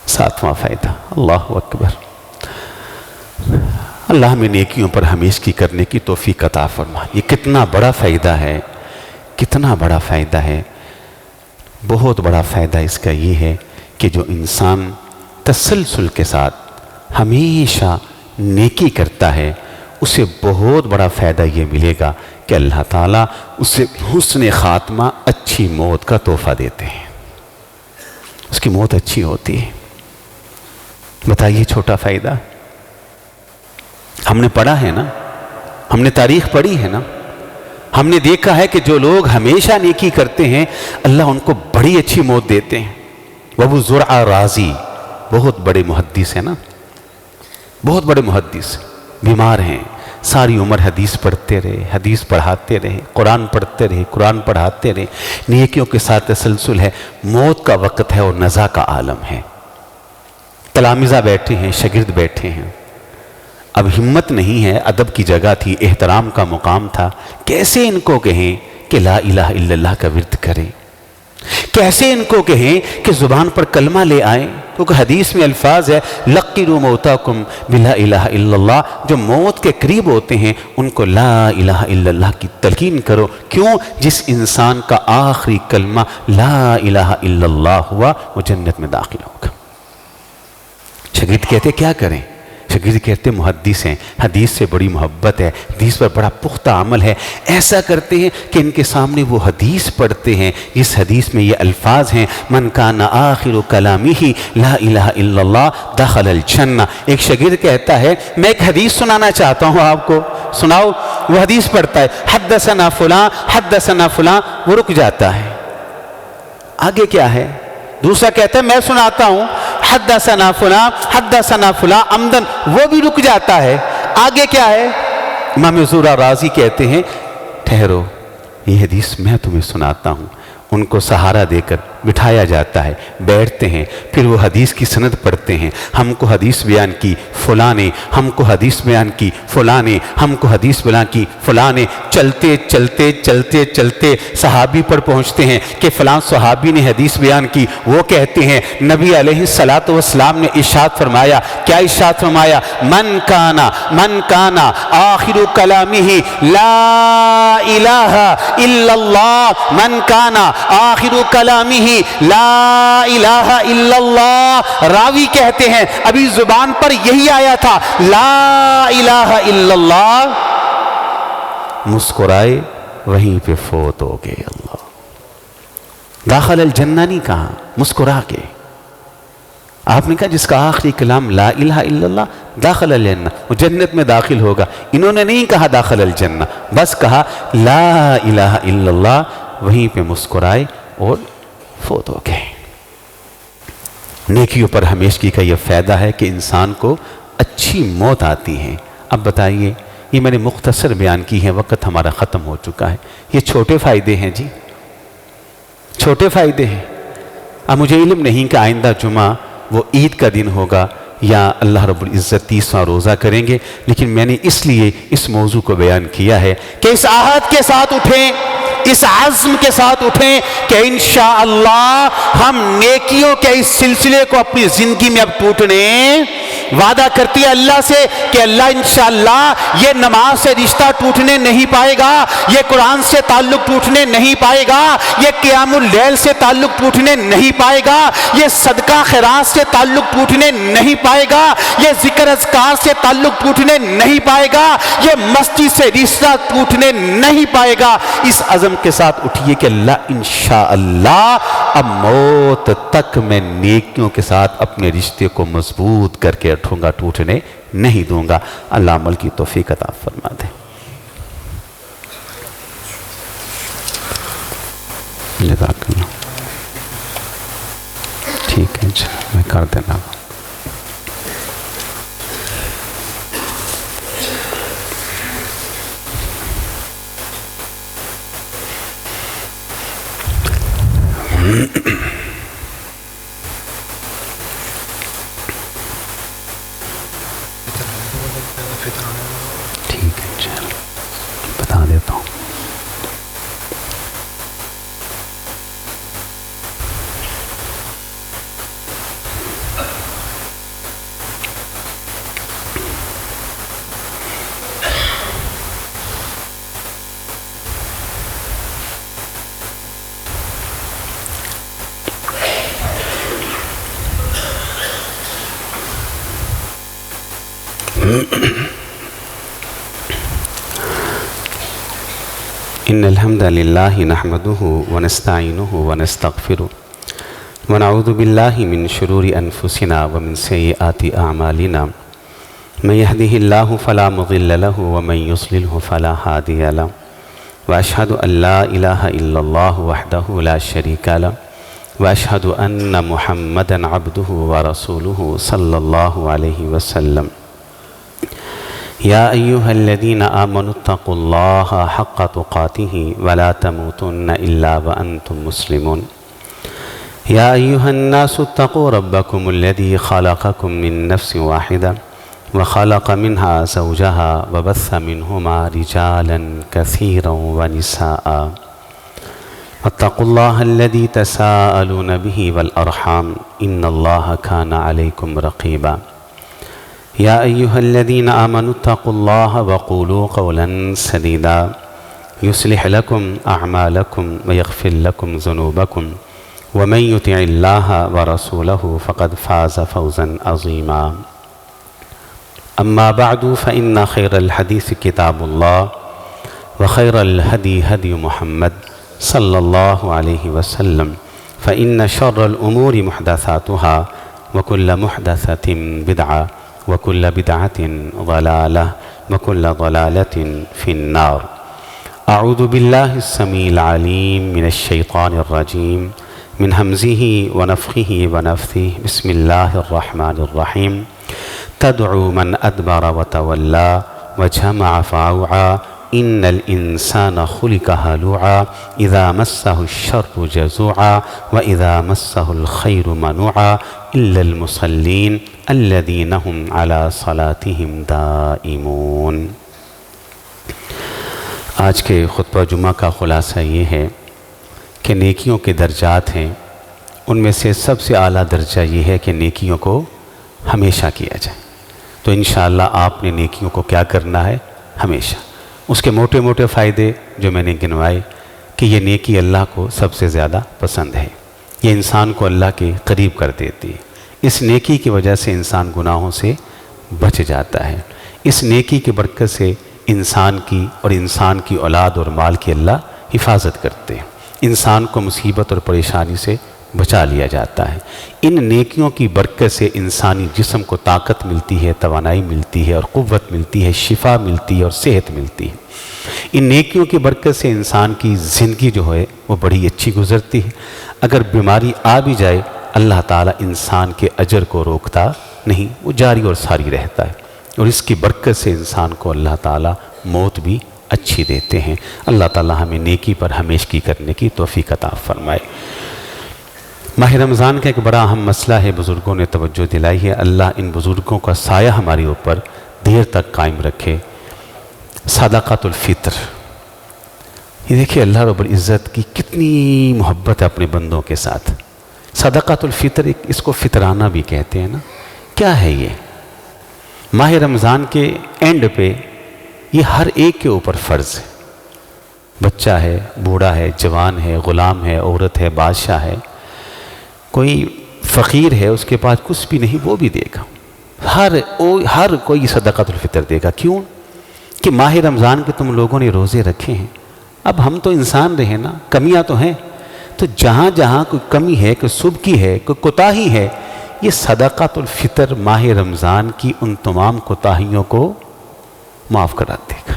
Speaker 1: 7واں فائدہ. اللہ اکبر. اللہ میں نیکیوں پر ہمیشگی کرنے کی توفیق عطا فرما. یہ کتنا بڑا فائدہ ہے، کتنا بڑا فائدہ ہے. بہت بڑا فائدہ اس کا یہ ہے کہ جو انسان تسلسل کے ساتھ ہمیشہ نیکی کرتا ہے اسے بہت بڑا فائدہ یہ ملے گا کہ اللہ تعالیٰ اسے حسن خاتمہ، اچھی موت کا تحفہ دیتے ہیں. اس کی موت اچھی ہوتی ہے. بتائیے چھوٹا فائدہ. ہم نے پڑھا ہے نا، ہم نے تاریخ پڑھی ہے نا، ہم نے دیکھا ہے کہ جو لوگ ہمیشہ نیکی کرتے ہیں اللہ ان کو بڑی اچھی موت دیتے ہیں. ابو زرع رازی بہت بڑے محدث ہیں نا، بہت بڑے محدث، بیمار ہیں، ساری عمر حدیث پڑھتے رہے، حدیث پڑھاتے رہے، قرآن پڑھتے رہے، قرآن پڑھاتے رہے، نیکیوں کے ساتھ تسلسل ہے. موت کا وقت ہے اور نزا کا عالم ہے. تلامذہ بیٹھے ہیں، شاگرد بیٹھے ہیں، اب ہمت نہیں ہے، ادب کی جگہ تھی، احترام کا مقام تھا. کیسے ان کو کہیں کہ لا الہ الا اللہ کا ورد کریں؟ کیسے ان کو کہیں کہ زبان پر کلمہ لے آئیں؟ کیونکہ حدیث میں الفاظ ہے لقنوا موتاکم بلا الہ الا اللہ. جو موت کے قریب ہوتے ہیں ان کو لا الہ الا اللہ کی تلقین کرو. کیوں؟ جس انسان کا آخری کلمہ لا الہ الا اللہ ہوا وہ جنت میں داخل ہوگا. شاگرد کہتے کیا کریں؟ شاگرد کہتے ہیں محدث ہیں، حدیث سے بڑی محبت ہے، حدیث پر بڑا پختہ عمل ہے، ایسا کرتے ہیں کہ ان کے سامنے وہ حدیث پڑھتے ہیں جس حدیث میں یہ الفاظ ہیں من کان آخر کلامہ لا الہ الا اللہ دخل الجنہ۔ ایک شاگرد کہتا ہے میں ایک حدیث سنانا چاہتا ہوں آپ کو، سناؤ۔ وہ حدیث پڑھتا ہے حدثنا فلاں حدثنا فلاں، وہ رک جاتا ہے، آگے کیا ہے؟ دوسرا کہتا ہے میں سناتا ہوں حدثنا فلاں حدثنا فلاں عمدن، وہ بھی رک جاتا ہے، آگے کیا ہے؟ امام زہرا رازی کہتے ہیں ٹھہرو، یہ حدیث میں تمہیں سناتا ہوں۔ ان کو سہارا دے کر بٹھایا جاتا ہے، بیٹھتے ہیں، پھر وہ حدیث کی سند پڑھتے ہیں، ہم کو حدیث بیان کی فلاں نے، ہم کو حدیث بیان کی فلاں نے، ہم کو حدیث بیان کی فلاں نے، چلتے چلتے چلتے چلتے صحابی پر پہنچتے ہیں کہ فلاں صحابی نے حدیث بیان کی۔ وہ کہتے ہیں نبی علیہ الصلاۃ والسلام نے ارشاد فرمایا، کیا ارشاد فرمایا؟ من کانا آخر کلامہ لا الہ الا اللہ، من کانا آخر کلامہ لا الہ الا اللہ۔ راوی کہتے ہیں ابھی زبان پر یہی آیا تھا لا الہ الا اللہ، مسکرائے وہیں پہ فوت ہو گئے۔ اللہ، داخل الجنہ نہیں کہا، مسکرا کے۔ آپ نے کہا جس کا آخری کلام لا الہ الا اللہ داخل الجنہ، وہ جنت میں داخل ہوگا۔ انہوں نے نہیں کہا داخل الجنہ، بس کہا لا الہ الا اللہ، وہیں پہ مسکرائے اور فوت ہو گئے۔ نیکیوں پر ہمیشگی کا یہ فائدہ ہے کہ انسان کو اچھی موت آتی ہے۔ اب بتائیے، یہ میں نے مختصر بیان کی ہے، وقت ہمارا ختم ہو چکا ہے۔ یہ چھوٹے فائدے ہیں جی، چھوٹے فائدے ہیں۔ اب مجھے علم نہیں کہ آئندہ جمعہ وہ عید کا دن ہوگا یا اللہ رب العزت 30واں روزہ کریں گے، لیکن میں نے اس لیے اس موضوع کو بیان کیا ہے کہ اس عہد کے ساتھ اٹھیں، اس عزم کے ساتھ اٹھیں کہ انشاءاللہ ہم نیکیوں کے اس سلسلے کو اپنی زندگی میں اب ٹوٹنے وعدہ کرتی ہے اللہ سے کہ اللہ انشاءاللہ یہ نماز سے رشتہ ٹوٹنے نہیں پائے گا، یہ قرآن سے تعلق ٹوٹنے نہیں پائے گا، یہ قیام اللیل سے تعلق ٹوٹنے نہیں پائے گا، یہ صدقہ خیرات سے تعلق ٹوٹنے نہیں پائے گا، یہ ذکر اذکار سے تعلق ٹوٹنے نہیں پائے گا، یہ مسجد سے رشتہ ٹوٹنے نہیں پائے گا۔ اس عزم کے ساتھ اٹھیے کہ اللہ انشاءاللہ اب موت تک میں نیکیوں کے ساتھ اپنے رشتے کو مضبوط کر کے رکھوں گا، ٹوٹنے نہیں دوں گا۔ اللہ عمل کی توفیق عطا فرما دے۔ جزاک اللہ۔ ٹھیک ہے جی، میں کر دینا۔ ٹھیک ہے چل بتا دیتا ہوں۔ ان الحمد للہ نحمده ونستعینه ونستغفره ونعوذ باللہ من شرور انفسنا ومن سیئات اعمالنا من يهده الله فلا مضل له ومن يضلل فلا هادي له واشهد ان لا اله الا الله وحده لا شريك له واشهد ان محمدا عبده ورسوله صلی اللہ علیہ وسلم۔ یا ایہا الذین آمنوا اتقوا اللہ حق تقاتہ ولا تموتن الا وانتم مسلمون۔ یا ایہا الناس اتقوا ربکم الذی خلقکم من نفس واحدہ وخلق منها زوجها وبث منہما رجالا کثیرا ونساء واتقوا اللہ الذی تساءلون به والارحام ان اللہ کان علیکم رقیبا۔ یا ایہا الذین آمنوا اتقوا اللہ وقولوا قولا سدیدا یصلح لکم اعمالکم ویغفر لکم ذنوبکم ومن یطع اللہ ورسولہ فقد فاز فوزا عظیما۔
Speaker 2: أما بعد فإن خير الحديث كتاب الله وخير الهدي هدي محمد صلى الله عليه وسلم فإن شر الأمور محدثاتها وكل محدثة بدعة وكل بدعة ضلالة وكل ضلالة في النار. أعوذ بالله السميع العليم من الشيطان الرجيم من همزه ونفخه ونفثه. بسم الله الرحمن الرحيم. تدعو من أدبر وتولى وجمع فأوعى إن الإنسان خلق هلوعا إذا مسه الشر جزوعا وإذا مسه الخير منوعا إلا المصلين الذين هم على صلاتهم دائمون. آج کے خطبہ جمعہ کا خلاصہ یہ ہے کہ نیکیوں کے درجات ہیں، ان میں سے سب سے اعلیٰ درجہ یہ ہے کہ نیکیوں کو ہمیشہ کیا جائے. تو انشاءاللہ آپ نے نیکیوں کو کیا کرنا ہے؟ ہمیشہ. اس کے موٹے موٹے فائدے جو میں نے گنوائے کہ یہ نیکی اللہ کو سب سے زیادہ پسند ہے، یہ انسان کو اللہ کے قریب کر دیتی ہے. اس نیکی کی وجہ سے انسان گناہوں سے بچ جاتا ہے. اس نیکی کی برکت سے انسان کی اور انسان کی اولاد اور مال کی اللہ حفاظت کرتے ہیں. انسان کو مصیبت اور پریشانی سے بچا لیا جاتا ہے. ان نیکیوں کی برکت سے انسانی جسم کو طاقت ملتی ہے، توانائی ملتی ہے اور قوت ملتی ہے، شفا ملتی ہے اور صحت ملتی ہے. ان نیکیوں کی برکت سے انسان کی زندگی جو ہے وہ بڑی اچھی گزرتی ہے. اگر بیماری آ بھی جائے اللہ تعالیٰ انسان کے اجر کو روکتا نہیں، وہ جاری اور ساری رہتا ہے. اور اس کی برکت سے انسان کو اللہ تعالیٰ موت بھی اچھی دیتے ہیں. اللہ تعالیٰ ہمیں نیکی پر ہمیشگی کرنے کی توفیق عطا فرمائے. ماہ رمضان کا ایک بڑا اہم مسئلہ ہے، بزرگوں نے توجہ دلائی ہے. اللہ ان بزرگوں کا سایہ ہمارے اوپر دیر تک قائم رکھے. صدقۃ الفطر، یہ دیکھیے اللہ رب العزت کی کتنی محبت ہے اپنے بندوں کے ساتھ. صدقۃ الفطر، اس کو فطرانہ بھی کہتے ہیں نا. کیا ہے یہ؟ ماہ رمضان کے اینڈ پہ یہ ہر ایک کے اوپر فرض ہے. بچہ ہے، بوڑھا ہے، جوان ہے، غلام ہے، عورت ہے، بادشاہ ہے، کوئی فقیر ہے اس کے پاس کچھ بھی نہیں وہ بھی دے گا. ہر کوئی صدقۃ الفطر دے گا. کیوں؟ کہ ماہ رمضان کے تم لوگوں نے روزے رکھے ہیں. اب ہم تو انسان رہے نا، کمیاں تو ہیں. تو جہاں جہاں کوئی کمی ہے، کوئی سبکی ہے، کوئی کوتاہی ہے، یہ صدقۃ الفطر ماہ رمضان کی ان تمام کوتاہیوں کو معاف کرا دے گا.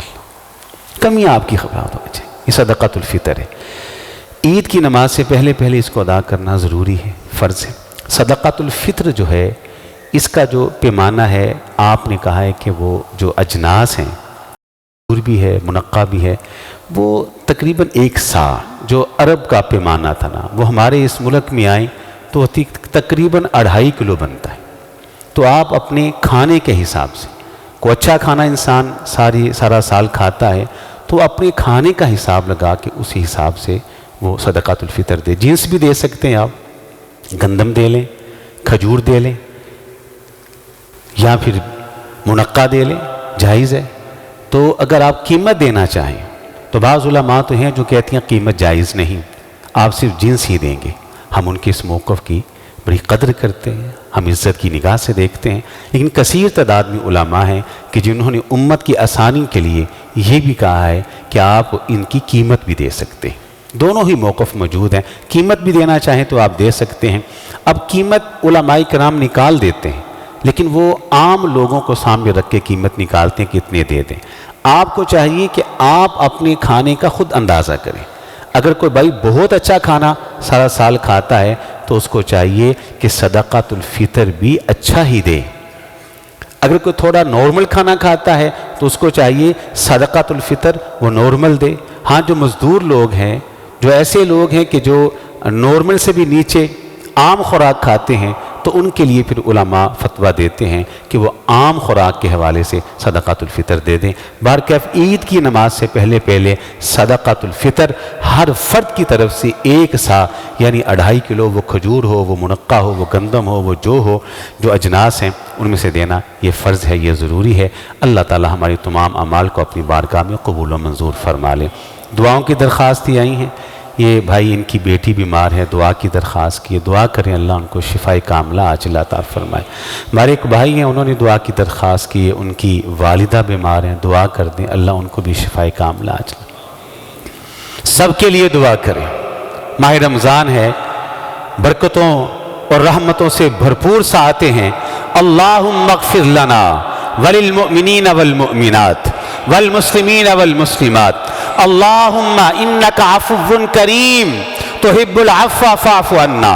Speaker 2: کمیاں آپ کی خبر ہو جائیں. یہ صدقۃ الفطر ہے. عید کی نماز سے پہلے اس کو ادا کرنا ضروری ہے، فرض ہے. صدقۃ الفطر جو ہے اس کا جو پیمانہ ہے آپ نے کہا ہے کہ وہ جو اجناس ہیں، بھی ہے، منقع بھی ہے، وہ تقریباً 1 سا جو عرب کا پیمانہ تھا نا، وہ ہمارے اس ملک میں آئیں تو تقریباً 2.5 کلو بنتا ہے. تو آپ اپنے کھانے کے حساب سے، کوئی اچھا کھانا انسان سارا سال کھاتا ہے تو اپنے کھانے کا حساب لگا کے اسی حساب سے وہ صدقۃ الفطر دے. جنس بھی دے سکتے ہیں آپ، گندم دے لیں، کھجور دے لیں، یا پھر منقع دے لیں، جائز ہے. تو اگر آپ قیمت دینا چاہیں تو بعض علماء تو ہیں جو کہتی ہیں قیمت جائز نہیں، آپ صرف جنس ہی دیں گے. ہم ان کے اس موقف کی بڑی قدر کرتے ہیں، ہم عزت کی نگاہ سے دیکھتے ہیں. لیکن کثیر تعداد میں علماء ہیں کہ جنہوں نے امت کی آسانی کے لیے یہ بھی کہا ہے کہ آپ ان کی قیمت بھی دے سکتے ہیں. دونوں ہی موقف موجود ہیں. قیمت بھی دینا چاہیں تو آپ دے سکتے ہیں. اب قیمت علماء کرام نکال دیتے ہیں، لیکن وہ عام لوگوں کو سامنے رکھ کے قیمت نکالتے ہیں کہ اتنے دے دیں. آپ کو چاہیے کہ آپ اپنے کھانے کا خود اندازہ کریں. اگر کوئی بھائی بہت اچھا کھانا سارا سال کھاتا ہے تو اس کو چاہیے کہ صدقۃ الفطر بھی اچھا ہی دے. اگر کوئی تھوڑا نارمل کھانا کھاتا ہے تو اس کو چاہیے صدقۃ الفطر وہ نارمل دے. ہاں جو مزدور لوگ ہیں، جو ایسے لوگ ہیں کہ جو نارمل سے بھی نیچے عام خوراک کھاتے ہیں، تو ان کے لیے پھر علماء فتویٰ دیتے ہیں کہ وہ عام خوراک کے حوالے سے صدقۃ الفطر دے دیں. بہرکیف عید کی نماز سے پہلے صدقۃ الفطر ہر فرد کی طرف سے 1 سا یعنی 2.5 کلو، وہ کھجور ہو، وہ منقع ہو، وہ گندم ہو، وہ جو اجناس ہیں ان میں سے دینا یہ فرض ہے، یہ ضروری ہے. اللہ تعالی ہماری تمام اعمال کو اپنی بارگاہ میں قبول و منظور فرما لے. دعاؤں کی درخواستیں آئی ہیں. یہ بھائی ان کی بیٹی بیمار ہے، دعا کی درخواست کی ہے، دعا کریں اللہ ان کو شفائے کاملہ عاجلہ عطا فرمائے۔ ہمارے ایک بھائی ہیں، انہوں نے دعا کی درخواست کی ہے، ان کی والدہ بیمار ہیں، دعا کر دیں اللہ ان کو بھی شفائے کاملہ عاجلہ۔ سب کے لیے دعا کریں۔ ماہ رمضان ہے، برکتوں اور رحمتوں سے بھرپور ساعتیں ہیں۔ اللہم اغفر لنا وللمؤمنین والمؤمنات والمسلمین والمسلمات اللہم انک عفو کریم تحب العفو فاعف عنا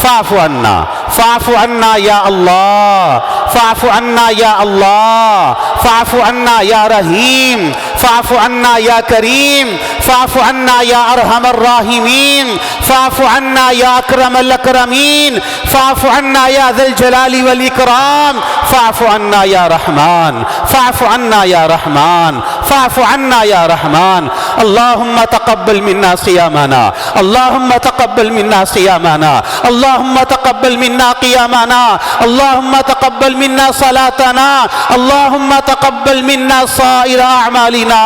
Speaker 2: فاعف عنا فاعف عنا یا اللہ فاعف عنا یا اللہ فاعف عنا یا رحیم فاعف عنا یا کریم فاعف عنا یا ارحم الراحمین فاعف عنا یا اکرم الاکرمین فاعف عنا یا ذی الجلال والاکرام فاعف عنا یا رحمان فاعف عنا یا رحمان فاعف عنا یا رحمان اللہم تقبل منا صیامنا اللہم تقبل منا صیامنا اللہم تقبل منا قیامنا اللہم تقبل منا صلاتنا اللہم تقبل منا سائر اعمالنا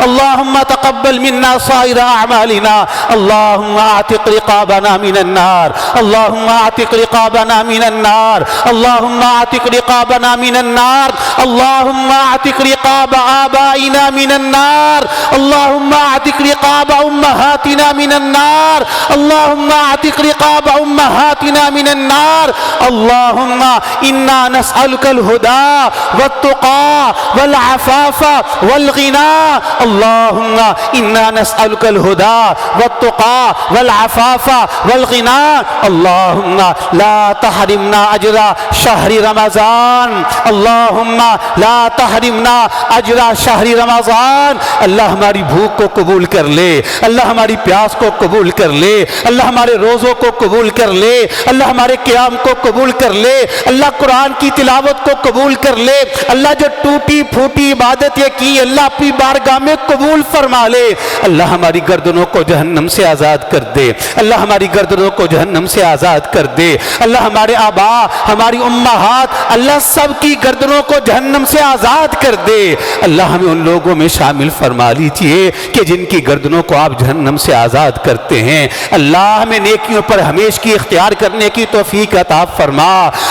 Speaker 2: اللہم تقبل منا سائر اعمالنا اللہم اعتق رقابنا من النار اللہم اعتق رقابنا من النار اللہم اعتق رقابنا من النار اللہم اعتق رقاب آبائنا من النار اللہم اعتق رقاب امہاتنا من النار اللہم اعتق رقاب امہاتنا من النار اللہم انا نسألک الہدى والتقى والعفاف والغنى اللہم انا نسألک الہدى والتقى والعفاف والغنى اللہم لا تحرمنا اجر شہر رمضان اللہم لا تحرمنا اجر شہر رمضان اللہ ہماری بھوک کو قبول کر لے، اللہ ہماری پیاس کو قبول کر لے، اللہ ہمارے روزوں کو قبول کر لے، اللہ ہمارے قیام کو قبول کر لے، اللہ قرآن کی تلاوت کو قبول کر لے، اللہ جو ٹوٹی پھوٹی عبادت یہ کی اللہ اپنی بارگاہ میں قبول فرما لے، اللہ ہماری گردنوں کو جہنم سے آزاد کر دے، اللہ ہماری گردنوں کو جہنم سے آزاد کر دے، اللہ ہمارے آباء ہماری امہات اللہ سب کی گردنوں کو جہنم سے آزاد کر دے، اللہ ہمیں ان لوگوں میں شامل فرما لیجئے کہ جن کی گردنوں کو آپ جہنم سے آزاد کرتے ہیں، اللہ ہمیں نیکیوں پر ہمیشگی اختیار کرنے کی توفیق عطا فرما،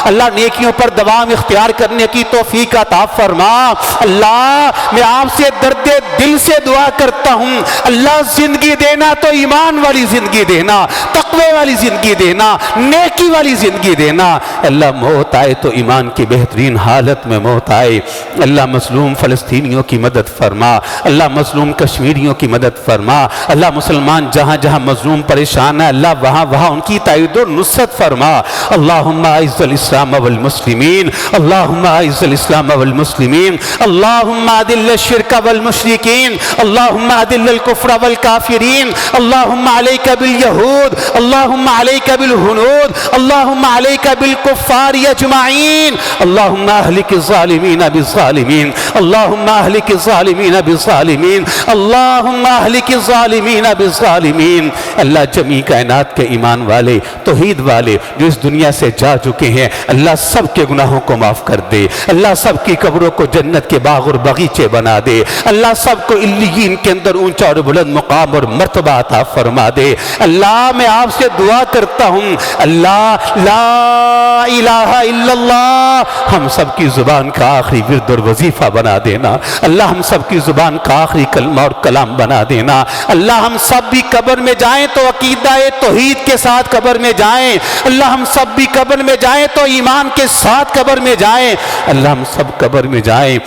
Speaker 2: اللہ نیکیوں پر دوام اختیار کرنے کی توفیق عطا فرما، اللہ میں آپ سے درد دل سے دعا کرتا ہوں، اللہ زندگی دینا تو ایمان والی زندگی دینا، تقوی والی زندگی دینا، نیکی والی زندگی دینا، اللہ موت آئے تو ایمان کی بہترین حالت میں موت آئے، اللہ مظلوم فلسطینیوں کی مدد فرما، اللہ مظلوم کشمیریوں کی مدد فرما، اللہ مسلمان جہاں جہاں مظلوم پریشان ہے اللہ وہاں وہاں ان کی تائید و نصرت فرما، اللہم اعز الاسلام والمسلمین اللہم اعز الاسلام والمسلمین اللہم اذل الشرک والمشرکین اللہم اذل الکفر والکافرین اللہم علیک بالیہود اللہم علیک بالہنود اللہم علیک بالکفار اجمعین اللہم اہلک الظالمین بالظالمین اللہم اہلک الظالمین بالظالمین اللہم اہلک الظالمین بالظالمین اللہ جمیع کائنات کے ایمان والے توحید والے جو اس دنیا سے جا چکے ہیں اللہ سب کے گناہوں کو معاف کر دے، اللہ سب کی قبروں کو جنت کے باغ اور باغیچے بنا دے، اللہ سب کو علیین کے اندر اونچا اور بلند مقام اور مرتبہ عطا فرما دے، اللہ میں آپ سے دعا کرتا ہوں اللہ لا الہ الا اللہ ہم سب کی زبان کا آخری ورد اور وظیفہ بنا دینا، اللہ ہم سب کی زبان کا آخری کلمہ اور کلام بنا دینا، اللہ ہم سب بھی قبر میں جائیں تو عقیدہ توحید کے ساتھ قبر میں جائیں، اللہ ہم سب بھی قبر میں جائیں تو ایمان کے ساتھ قبر میں جائیں، اللہ ہم سب قبر میں جائیں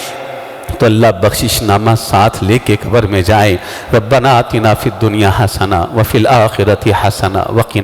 Speaker 2: تو اللہ بخشش نامہ ساتھ لے کے قبر میں جائیں، ربنا آتنا فی الدنیا حسنہ وفی الآخرۃ حسنہ وقنا